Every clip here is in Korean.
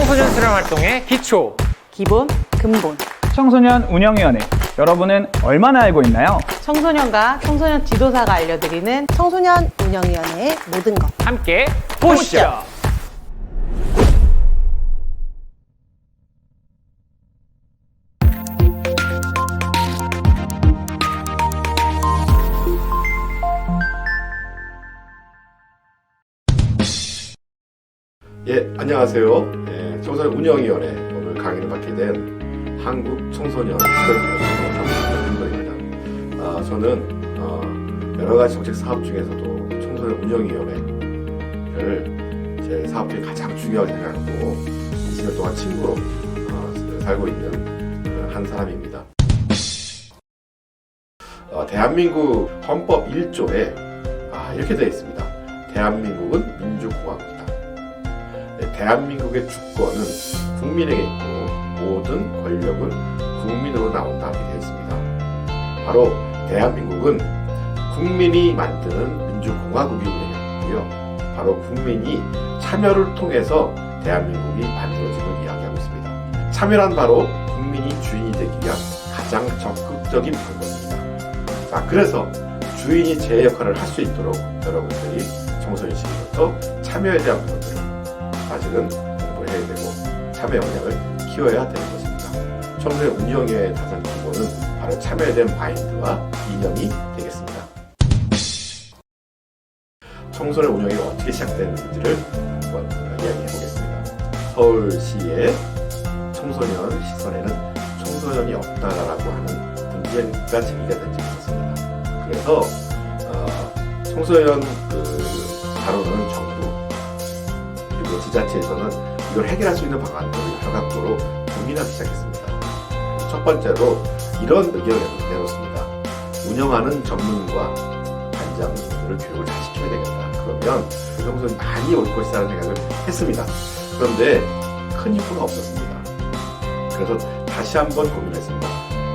청소년 수련 활동의 기초, 기본, 근본. 청소년 운영위원회, 여러분은 얼마나 알고 있나요? 청소년과 청소년 지도사가 알려드리는 청소년 운영위원회의 모든 것. 함께 보시죠. 예, 안녕하세요. 청소년 운영위원회 오늘 강의를 맡게 된 한국청소년 수련위원회입니다. 저는 여러 가지 정책 사업 중에서도 청소년 운영위원회를 제 사업 중에 가장 중요하게 생각하고 20년 동안 친구로 살고 있는 한 사람입니다. 대한민국 헌법 1조에 이렇게 되어 있습니다. 대한민국은 민주공화국이다. 대한민국의 주권은 국민에게 있고 모든 권력은 국민으로 나온다 이렇게 되어 있습니다. 바로 대한민국은 국민이 만드는 민주공화국이 되었고요. 바로 국민이 참여를 통해서 대한민국이 만들어짐을 이야기하고 있습니다. 참여란 바로 국민이 주인이 되기 위한 가장 적극적인 방법입니다. 자, 그래서 주인이 제 역할을 할 수 있도록 여러분들이 청소년 시기부터 참여에 대한 부분들을 사실은 공부를 해야 되고 참여 역량을 키워야 되는 것입니다. 청소년 운영의 가장 기본은 바로 참여에 대한 마인드와 이념이 되겠습니다. 청소년 운영이 어떻게 시작됐는지를 한번 이야기해 보겠습니다. 서울시의 청소년 시설에는 청소년이 없다라고 하는 문제가 제기가 된 적이 있었습니다. 그래서 청소년 다루는 정부 그리고 지자체에서는 이걸 해결할 수 있는 방안들을 여러 각도로 고민하기 시작했습니다. 첫 번째로 이런 의견을 내놓습니다. 운영하는 전문가 반장님들을 교육을 잘 시켜야 되겠다. 그러면 청소년이 많이 올 것이라는 생각을 했습니다. 그런데 큰 인구가 없었습니다. 그래서 다시 한번 고민했습니다.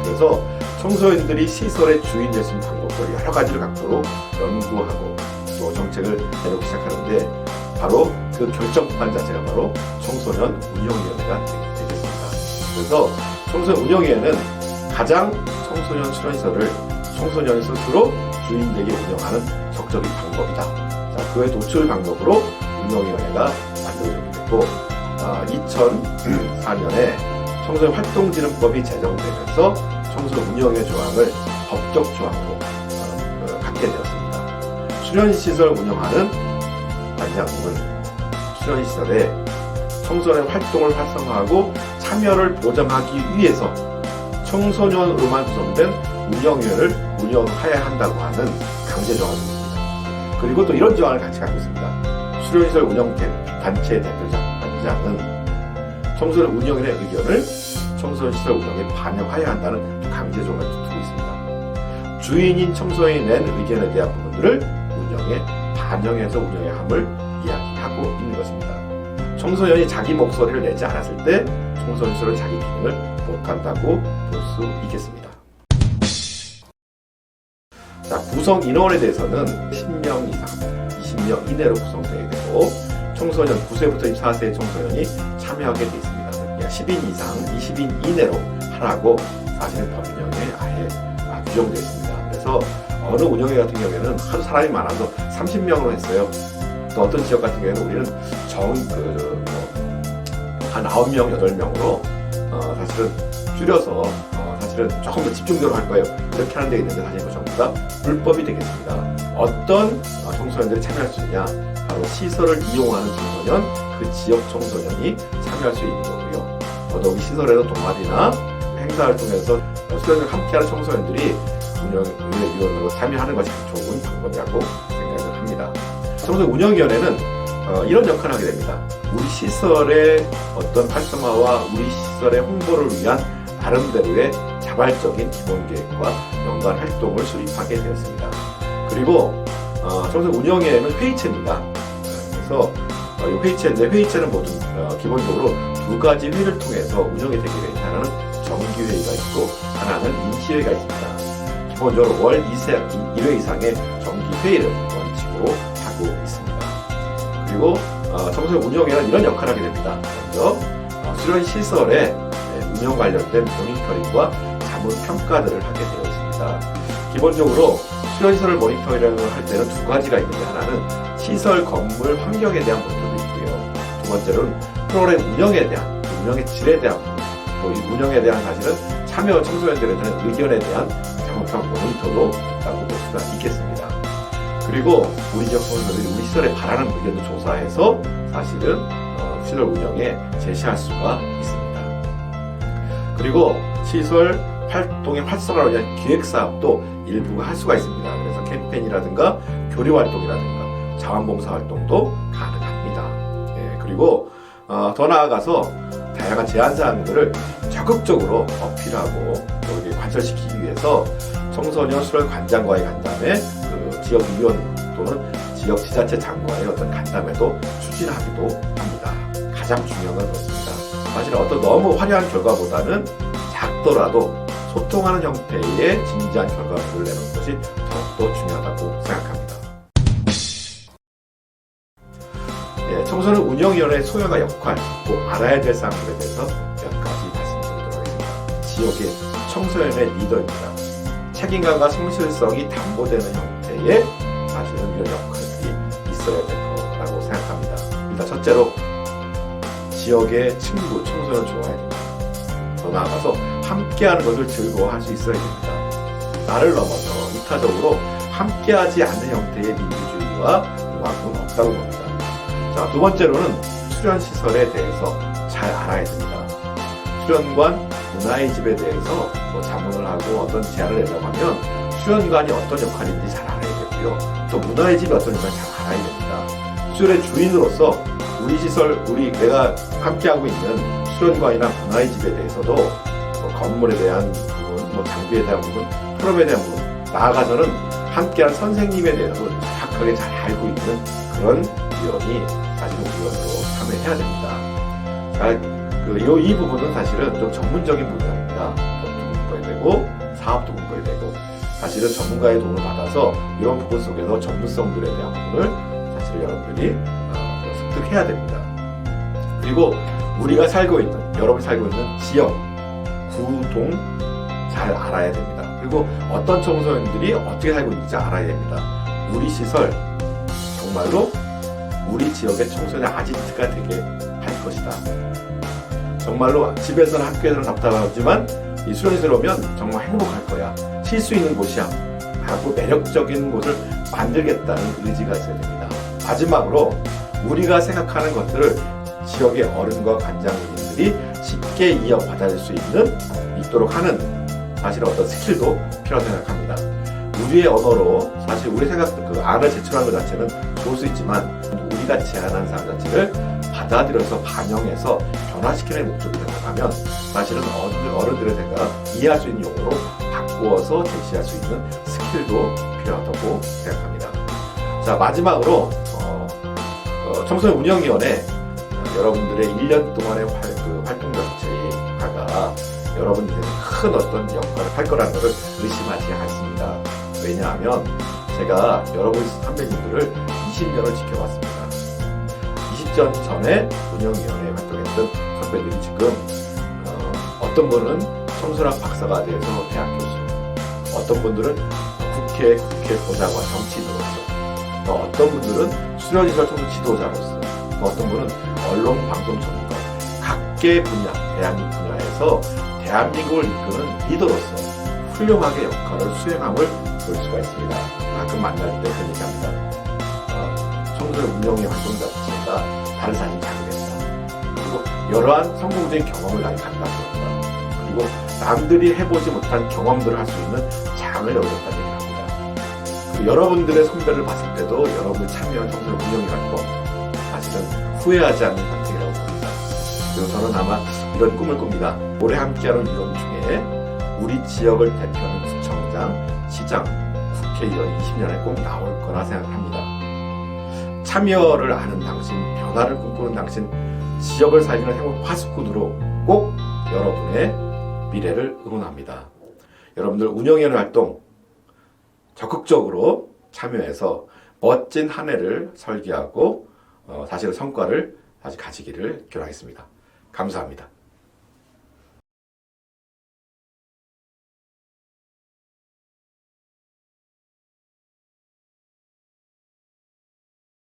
그래서 청소년들이 시설의 주인 될 수 있는 방법을 여러 가지를 각도로 연구하고 또 정책을 내놓기 시작하는데 바로 그 결정판 자체가 바로 청소년 운영위원회가 되겠습니다. 그래서 청소년 운영위원회는 가장 청소년 수련시설을 청소년 스스로 주인되게 운영하는 적극적인 방법이다. 자, 그의 도출 방법으로 운영위원회가 만들어지게 됐고 2004년에 청소년 활동진흥법이 제정되면서 청소년 운영의 조항을 법적 조항으로 갖게 되었습니다. 수련시설 운영하는 반장님은 수련시설에 청소년 활동을 활성화하고 참여를 보장하기 위해서 청소년으로만 구성된 운영위원회를 운영해야 한다고 하는 강제 조항이 있습니다. 그리고 또 이런 조항을 같이 갖고 있습니다. 수련시설 운영 단체 대표장 반장은 청소년 운영인의 의견을 청소년시설 운영에 반영해야 한다는 강제 조항을 두고 있습니다. 주인인 청소년이 낸 의견에 대한 부분들을 운영에 반영해서 운영의 함을 이야기하고 있는 것입니다. 청소년이 자기 목소리를 내지 않았을 때 청소년시설은 자기 기능을 못한다고 볼 수 있겠습니다. 자, 구성 인원에 대해서는 10명 이상, 20명 이내로 구성되게 되고 청소년 9세부터 24세의 청소년이 참여하게 되어 있습니다. 10인 이상, 20인 이내로 하라고 사실은 법령에 아예 규정되어 있습니다. 그래서 어느 운영회 같은 경우에는 하도 사람이 많아서 30명으로 했어요. 또 어떤 지역 같은 경우에는 우리는 한 9명, 8명으로 사실은 줄여서 사실은 조금 더 집중적으로 할 거예요. 이렇게 하는 데 있는데 사실 그 전부 다 불법이 되겠습니다. 어떤 청소년들이 참여할 수 있냐? 바로 시설을 이용하는 청소년, 그 지역 청소년이 참여할 수 있는 거고요. 더더욱 시설에서 동아리나 행사를 통해서 수련을 함께하는 청소년들이 운영위원으로 참여하는 것이 좋은 방법이라고 생각을 합니다. 청소년 운영위원회는 이런 역할을 하게 됩니다. 우리 시설의 어떤 활성화와 우리 시설의 홍보를 위한 나름대로의 자발적인 기본계획과 연관 활동을 수립하게 되었습니다. 그리고 청소년 운영회는 회의체입니다. 그래서 이 회의체인데 회의체는 모두 기본적으로 두 가지 회의를 통해서 운영이 되게 되는 하나는 정기회의가 있고 하나는 임시회의가 있습니다. 기본적으로 월 1회 이상의 정기회의를 원칙으로 하고 있습니다. 그리고 청소년 운영회는 이런 역할을 하게 됩니다. 먼저 수련 시설의 운영 관련된 모니터링과 자문 평가들을 하게 되어 있습니다. 기본적으로 수련 시설을 모니터링을 할 때는 두 가지가 있는데, 하나는 시설 건물 환경에 대한 모니터도 있고요. 두 번째로는 프로그램 운영에 대한, 운영의 질에 대한, 또 이 운영에 대한 사실은 참여 청소년들에 대한 의견에 대한 자문평 모니터도 있다고 볼 수가 있겠습니다. 그리고 우리 지역 청소년들이 우리 시설에 바라는 의견도 조사해서 사실은 시설 운영에 제시할 수가 있습니다. 그리고 시설 활동의 활성화를 위한 기획사업도 일부가 할 수가 있습니다. 그래서 캠페인이라든가 교류 활동이라든가 자원봉사 활동도 가능합니다. 그리고 더 나아가서 다양한 제안사항들을 적극적으로 어필하고 또 이렇게 관철시키기 위해서 청소년 수련 관장과의 간담회, 그 지역위원 또는 지역 지자체 장과의 어떤 간담회도 추진하기도 합니다. 가장 중요한 건 그렇습니다. 사실 어떤 너무 화려한 결과보다는 작더라도 소통하는 형태의 진지한 결과물을 내는 것이 더욱더 중요하다고 생각합니다. 청소년 운영위원회의 소요가 역할, 또 알아야 될 사항들에 대해서 몇 가지 말씀드리도록 하겠습니다. 지역의 청소년의 리더입니다. 책임감과 성실성이 담보되는 형태의 사실은 이런 역할들이 있어야 될 거라고 생각합니다. 일단 첫째로 지역의 친구, 청소년 좋아해야 됩니다. 더 나아가서 함께하는 것을 즐거워할 수 있어야 됩니다. 나를 넘어서 이타적으로 함께하지 않는 형태의 민주주의와 음악은 없다고 봅니다. 자, 두 번째로는 수련시설에 대해서 잘 알아야 됩니다. 수련관, 문화의 집에 대해서 자문을 하고 어떤 제안을 내려고 하면 수련관이 어떤 역할인지 잘 알아야 되고요. 또 문화의 집이 어떤 역할인지 잘 알아야 됩니다. 수련의 주인으로서 우리 시설, 내가 함께하고 있는 수련관이나 문화의 집에 대해서도 건물에 대한 부분, 장비에 대한 부분, 프로그램에 대한 부분, 나아가서는 함께한 선생님에 대해서도 정확하게 잘 알고 있는 그런 위원이 사실은 위원으로 참여해야 됩니다. 이 부분은 사실은 좀 전문적인 분야입니다. 법도 공부해야 되고, 사업도 공부해야 되고, 사실은 전문가의 도움을 받아서 이런 부분 속에서 전문성들에 대한 부분을 사실 여러분들이 습득해야 됩니다. 그리고 우리가 살고 있는, 여러분이 살고 있는 지역, 구동 잘 알아야 됩니다. 그리고 어떤 청소년들이 어떻게 살고 있는지 알아야 됩니다. 우리 시설 정말로 우리 지역의 청소년의 아지트가 되게 할 것이다. 정말로 집에서는 학교에서는 답답하지만 이 수련시설 오면 정말 행복할 거야. 쉴 수 있는 곳이야. 하고 매력적인 곳을 만들겠다는 의지가 있어야 됩니다. 마지막으로 우리가 생각하는 것들을 지역의 어른과 관장님들이 쉽게 이어받아줄 수 있도록 하는 사실 어떤 스킬도 필요하다고 생각합니다. 우리의 언어로 사실 우리 안을 제출하는 것 자체는 좋을 수 있지만 우리가 제안한 사항 자체를 받아들여서 반영해서 변화시키는 목적이 생각하면 사실은 어른들의 생각 이해할 수 있는 용어로 바꾸어서 제시할 수 있는 스킬도 필요하다고 생각합니다. 자, 마지막으로 청소년 운영위원회 여러분들의 1년 동안의 활동 자체가 여러분 인생에 큰 어떤 역할을 할 거라는 것을 의심하지 않습니다. 왜냐하면 제가 여러분 선배님들을 20년을 지켜봤습니다. 20년 전에 운영위원회에 활동했던 선배들이 지금 어떤 분은 청소년 박사가 돼서 대학 교수, 어떤 분들은 국회 보좌관 정치인으로서, 또 어떤 분들은 수련시설 청소 지도자로서, 또 어떤 분은 언론 방송 전문가, 각계 분야, 대한민국 분야에서 대한민국을 이끄는 리더로서 훌륭하게 역할을 수행함을 볼 수가 있습니다. 가끔 만날 때 그런 얘기합니다. 청소년 운영의 활동 자체가 다른 사람이 자극했다. 그리고 여러한 성공적인 경험을 많이 간다고 합니다. 그리고 남들이 해보지 못한 경험들을 할 수 있는 장을 얻었다는 얘기를 합니다. 그리고 여러분들의 선배를 봤을 때도 여러분들 참여한 청소년 운영의 활동 사실은 후회하지 않는 선택이라고 봅니다. 그리고 저는 아마 이런 꿈을 꿉니다. 올해 함께하는 위원 중에 우리 지역을 대표하는 구청장, 시장, 국회의원 20년에 꼭 나올 거라 생각합니다. 참여를 아는 당신, 변화를 꿈꾸는 당신, 지역을 살리는 행복 파수꾼으로 꼭 여러분의 미래를 응원합니다. 여러분들 운영위원회 활동 적극적으로 참여해서 멋진 한 해를 설계하고 사실은 성과를 다시 가지기를 기원하겠습니다. 감사합니다.